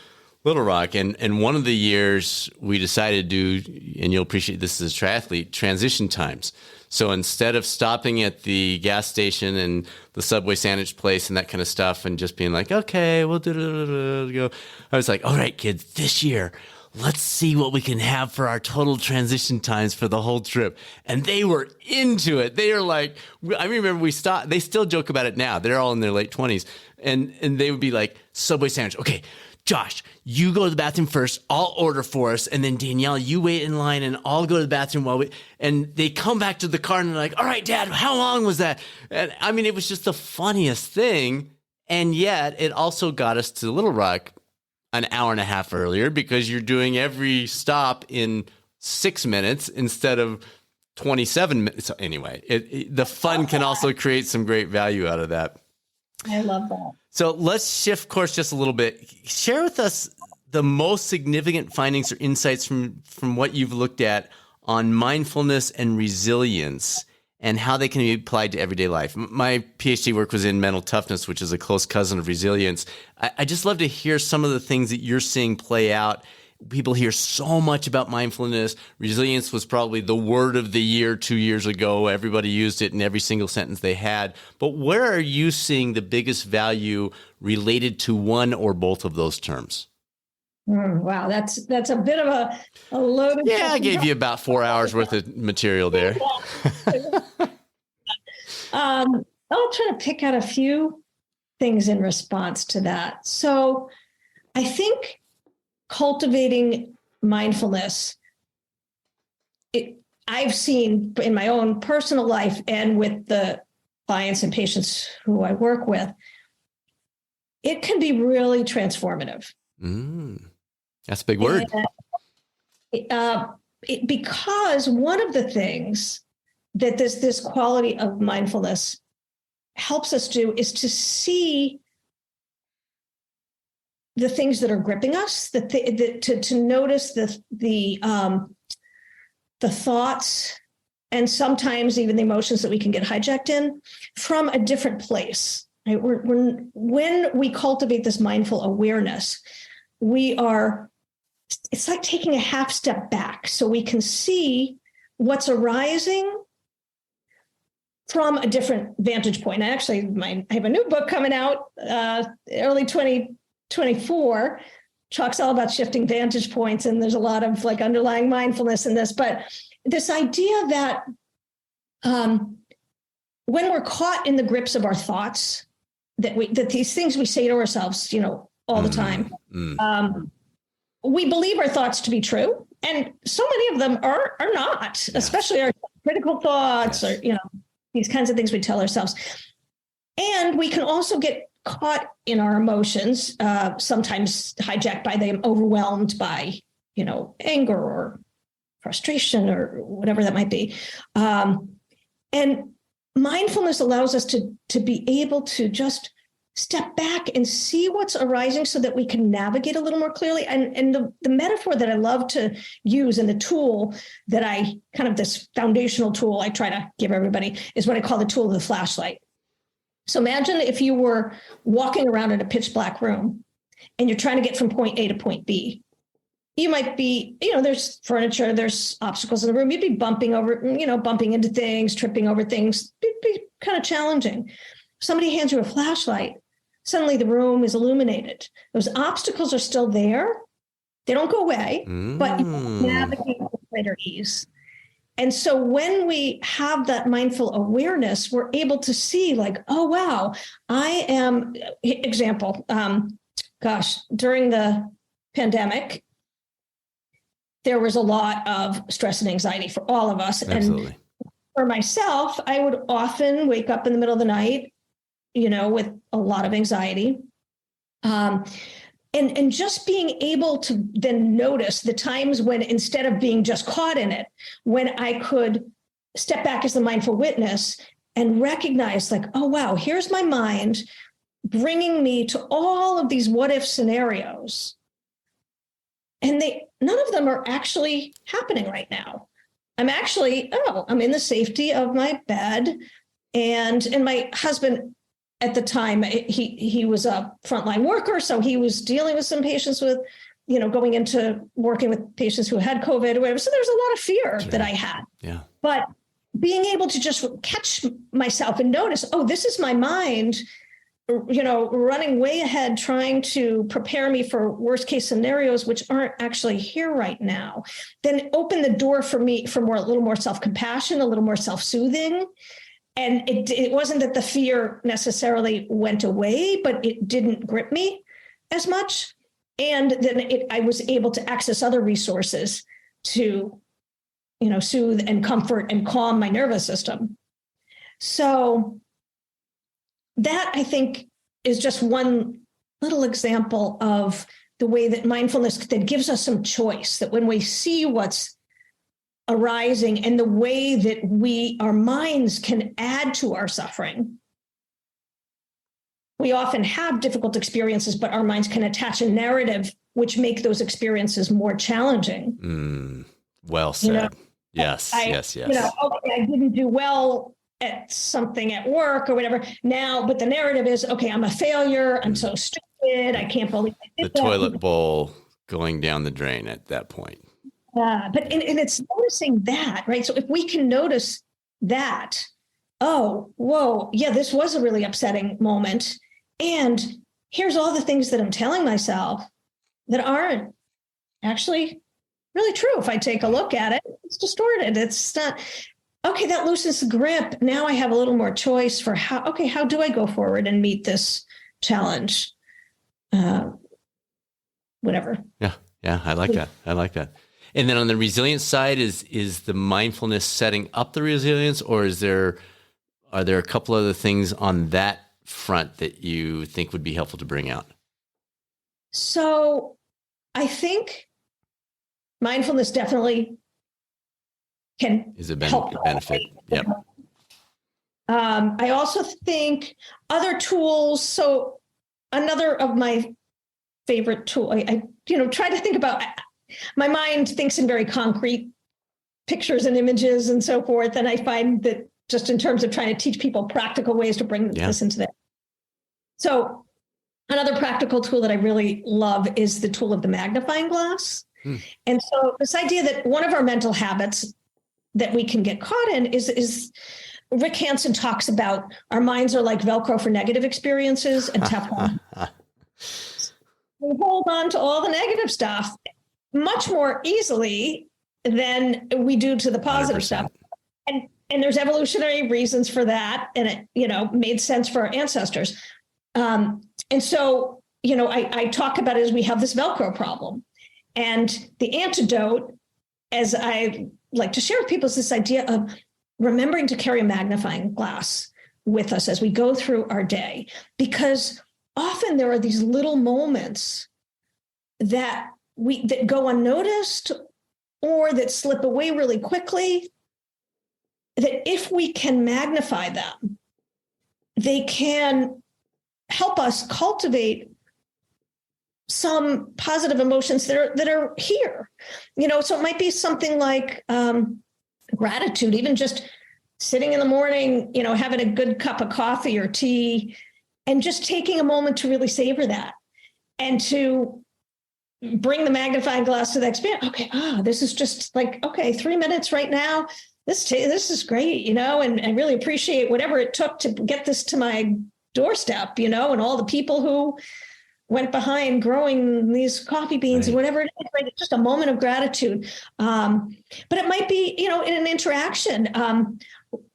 Little Rock. And one of the years we decided to do, and you'll appreciate this as a triathlete, transition times. So instead of stopping at the gas station and the Subway sandwich place and that kind of stuff and just being like, okay, we'll go, I was like, all right, kids, this year, let's see what we can have for our total transition times for the whole trip. And they were into it. They are like, I remember we stopped, they still joke about it now. They're all in their late 20s. And they would be like, Subway sandwich, okay, Josh, you go to the bathroom first. I'll order for us. And then Danielle, you wait in line and I'll go to the bathroom and they come back to the car and they're like, all right, Dad, how long was that? And I mean, it was just the funniest thing. And yet it also got us to Little Rock an hour and a half earlier because you're doing every stop in 6 minutes instead of 27 minutes. So anyway, the fun can also create some great value out of that. I love that. So let's shift course just a little bit. Share with us the most significant findings or insights from what you've looked at on mindfulness and resilience and how they can be applied to everyday life. My PhD work was in mental toughness, which is a close cousin of resilience. I just love to hear some of the things that you're seeing play out. People hear so much about mindfulness. Resilience was probably the word of the year 2 years ago. Everybody used it in every single sentence they had. But where are you seeing the biggest value related to one or both of those terms? Wow, that's a bit of a loaded. Yeah, I gave you about 4 hours worth of material there. I'll try to pick out a few things in response to that. So I think cultivating mindfulness, I've seen in my own personal life and with the clients and patients who I work with, it can be really transformative. That's a big word. Because one of the things that this quality of mindfulness helps us do is to see the things that are gripping us, to notice the thoughts and sometimes even the emotions that we can get hijacked in from a different place. Right? When we cultivate this mindful awareness, it's like taking a half step back so we can see what's arising from a different vantage point. I have a new book coming out early 2024, talks all about shifting vantage points, and there's a lot of like underlying mindfulness in this. But this idea that when we're caught in the grips of our thoughts, that these things we say to ourselves, all the time, we believe our thoughts to be true, and so many of them are not, especially our critical thoughts, or these kinds of things we tell ourselves. And we can also get caught in our emotions, sometimes hijacked by them, overwhelmed by, anger or frustration or whatever that might be. And mindfulness allows us to be able to just step back and see what's arising so that we can navigate a little more clearly. And the metaphor that I love to use, and the tool that this foundational tool I try to give everybody, is what I call the tool of the flashlight. So imagine if you were walking around in a pitch black room and you're trying to get from point A to point B. You might be, there's furniture, there's obstacles in the room. You'd be bumping into things, tripping over things. It'd be kind of challenging. Somebody hands you a flashlight. Suddenly the room is illuminated. Those obstacles are still there. They don't go away, but you navigate with greater ease. And so when we have that mindful awareness, we're able to see like, oh, wow, during the pandemic, there was a lot of stress and anxiety for all of us. Absolutely. And for myself, I would often wake up in the middle of the night, with a lot of anxiety. And just being able to then notice the times when, instead of being just caught in it, when I could step back as the mindful witness and recognize like, oh, wow, here's my mind bringing me to all of these what if scenarios. And none of them are actually happening right now. I'm in the safety of my bed. And my husband, at the time, he was a frontline worker, so he was dealing with some patients with, going into working with patients who had COVID or whatever. So there's a lot of fear that I had. Yeah. But being able to just catch myself and notice, oh, this is my mind, running way ahead, trying to prepare me for worst case scenarios, which aren't actually here right now. Then open the door for me for a little more self-compassion, a little more self-soothing. And it wasn't that the fear necessarily went away, but it didn't grip me as much. And then I was able to access other resources to, soothe and comfort and calm my nervous system. So that, I think, is just one little example of the way that mindfulness that gives us some choice, that when we see what's arising and the way that our minds can add to our suffering. We often have difficult experiences, but our minds can attach a narrative which make those experiences more challenging. Well said. Yes. Okay, I didn't do well at something at work or whatever now, but the narrative is, okay, I'm a failure. I'm so stupid. I can't believe I did the toilet bowl going down the drain at that point. But it's noticing that, right? So if we can notice that, oh, whoa, yeah, this was a really upsetting moment. And here's all the things that I'm telling myself that aren't actually really true. If I take a look at it, it's distorted. It's not, okay, that loosens the grip. Now I have a little more choice for how do I go forward and meet this challenge? Whatever. Yeah, I like that. And then on the resilience side, is the mindfulness setting up the resilience, or are there a couple other things on that front that you think would be helpful to bring out? So I think mindfulness definitely is a benefit. Yep. I also think other tools. So another of my favorite tool. I try to think about, my mind thinks in very concrete pictures and images and so forth. And I find that just in terms of trying to teach people practical ways to bring this into that. So another practical tool that I really love is the tool of the magnifying glass. And so this idea that one of our mental habits that we can get caught in is Rick Hansen talks about our minds are like Velcro for negative experiences and Teflon. We hold on to all the negative stuff much more easily than we do to the positive 100%. Stuff. And there's evolutionary reasons for that. And it, made sense for our ancestors. And so, I talk about it as we have this Velcro problem. And the antidote, as I like to share with people, is this idea of remembering to carry a magnifying glass with us as we go through our day, because often there are these little moments that go unnoticed or that slip away really quickly, that if we can magnify them, they can help us cultivate some positive emotions that are here. So it might be something like gratitude, even just sitting in the morning, having a good cup of coffee or tea, and just taking a moment to really savor that and to bring the magnifying glass to the experience. Okay, this is just like, 3 minutes right now. This is great, and I really appreciate whatever it took to get this to my doorstep, and all the people who went behind growing these coffee beans and whatever it is, right? It's just a moment of gratitude. But it might be, in an interaction,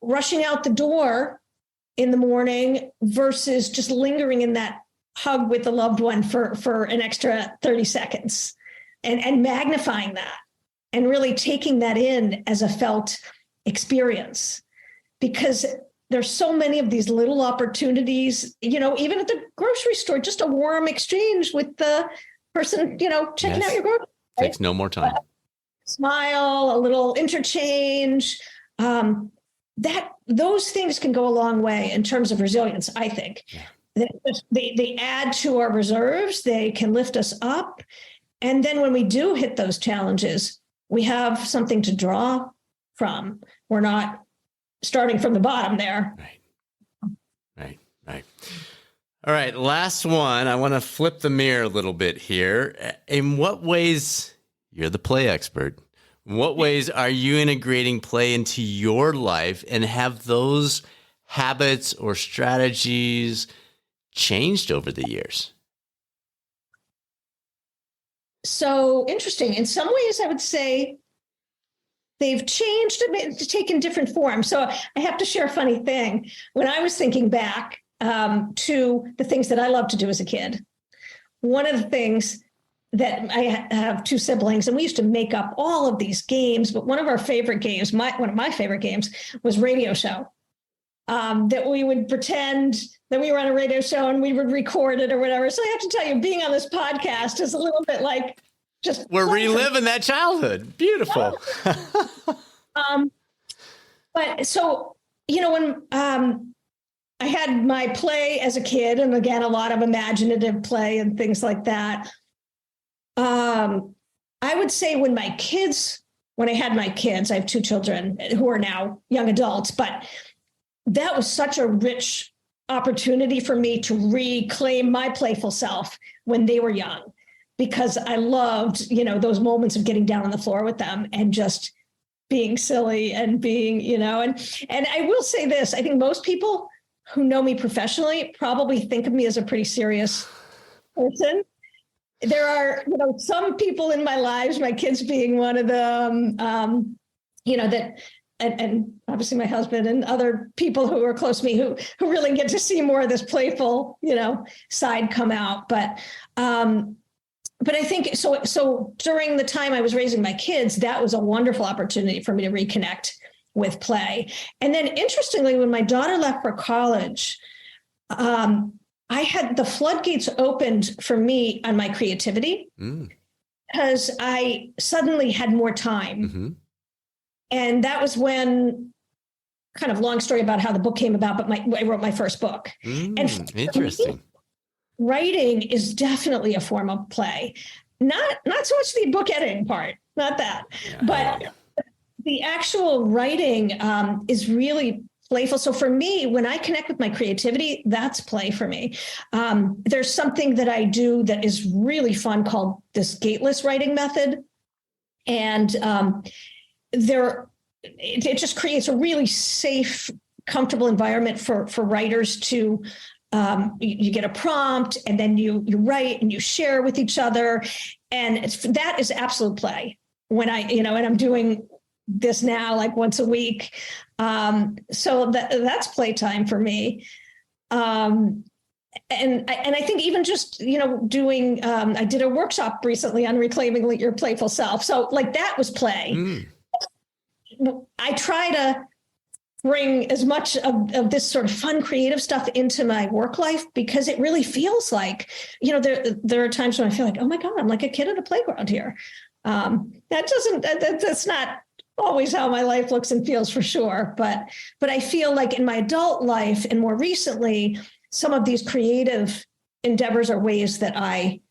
rushing out the door in the morning versus just lingering in that hug with a loved one for an extra 30 seconds and magnifying that and really taking that in as a felt experience, because there's so many of these little opportunities, even at the grocery store, just a warm exchange with the person, checking out your groceries. Right? Takes no more time. Smile, a little interchange. Those things can go a long way in terms of resilience, I think. Yeah. They add to our reserves. They can lift us up. And then when we do hit those challenges, we have something to draw from. We're not starting from the bottom there. Right. All right. Last one. I want to flip the mirror a little bit here. In what ways, you're the play expert, in what ways are you integrating play into your life, and have those habits or strategies changed over the years? So interesting. In some ways, I would say they've changed, taken different forms. So I have to share a funny thing. When I was thinking back to the things that I loved to do as a kid, one of the things that I have two siblings, and we used to make up all of these games, but one of our favorite games, one of my favorite games, was radio show. That we would pretend that we were on a radio show and we would record it or whatever. So I have to tell you, being on this podcast is a little bit like we're reliving that childhood. Beautiful. But so, when I had my play as a kid, and again, a lot of imaginative play and things like that. I would say when I had my kids, I have two children who are now young adults, but that was such a rich opportunity for me to reclaim my playful self when they were young, because I loved, those moments of getting down on the floor with them and just being silly and being, and I will say this, I think most people who know me professionally probably think of me as a pretty serious person. There are, some people in my lives, my kids being one of them, that, and obviously my husband and other people who are close to me who really get to see more of this playful, side come out. But I think so during the time I was raising my kids, that was a wonderful opportunity for me to reconnect with play. And then interestingly, when my daughter left for college, I had the floodgates opened for me on my creativity because I suddenly had more time. Mm-hmm. And that was when, kind of long story about how the book came about, but I wrote my first book. Interesting. writing is definitely a form of play. Not so much the book editing part, not that, but the actual writing is really playful. So for me, when I connect with my creativity, that's play for me. There's something that I do that is really fun called this gateless writing method. And it just creates a really safe, comfortable environment for writers to, you get a prompt and then you write and you share with each other. And that is absolute play when and I'm doing this now like once a week. So that's playtime for me. And I think even just, doing, I did a workshop recently on reclaiming your playful self. So like that was play. I try to bring as much of this sort of fun, creative stuff into my work life because it really feels like, there are times when I feel like, oh my God, I'm like a kid at a playground here. That's not always how my life looks and feels for sure. But I feel like in my adult life and more recently, some of these creative endeavors are ways that I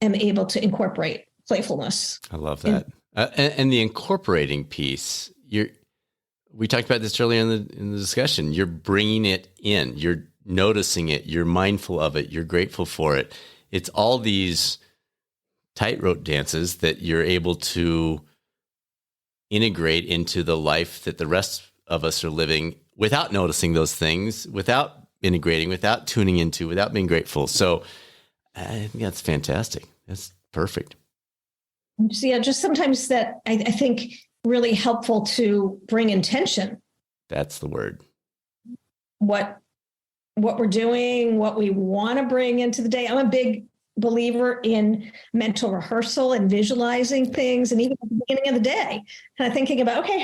am able to incorporate playfulness. I love that. And the incorporating piece, we talked about this earlier in the discussion. You're bringing it in. You're noticing it. You're mindful of it. You're grateful for it. It's all these tightrope dances that you're able to integrate into the life that the rest of us are living without noticing those things, without integrating, without tuning into, without being grateful. So I think that's fantastic. That's perfect. So yeah, just sometimes that I think really helpful to bring intention. That's the word. What we're doing, what we want to bring into the day. I'm a big believer in mental rehearsal and visualizing things, and even at the beginning of the day, kind of thinking about, okay,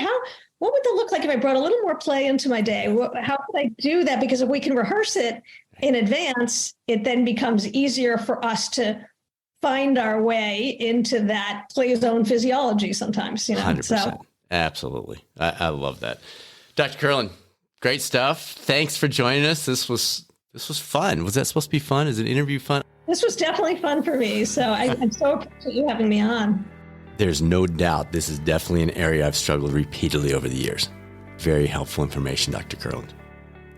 what would that look like if I brought a little more play into my day? How could I do that? Because if we can rehearse it in advance, it then becomes easier for us to find our way into that play zone physiology sometimes, 100%. So. Absolutely. I love that. Dr. Kurland, great stuff. Thanks for joining us. This was fun. Was that supposed to be fun? Is an interview fun? This was definitely fun for me. So I'm so appreciate you having me on. There's no doubt this is definitely an area I've struggled repeatedly over the years. Very helpful information, Dr. Kurland.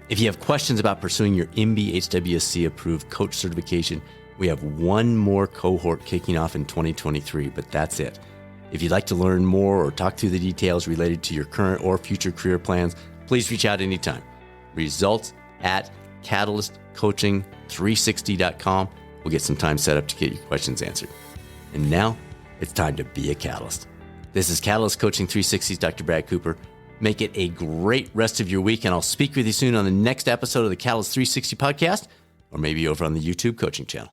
If you have questions about pursuing your MBHWSC approved coach certification, we have one more cohort kicking off in 2023, but that's it. If you'd like to learn more or talk through the details related to your current or future career plans, please reach out anytime. Results@catalystcoaching360.com. We'll get some time set up to get your questions answered. And now it's time to be a catalyst. This is Catalyst Coaching 360's Dr. Brad Cooper. Make it a great rest of your week, and I'll speak with you soon on the next episode of the Catalyst 360 podcast, or maybe over on the YouTube coaching channel.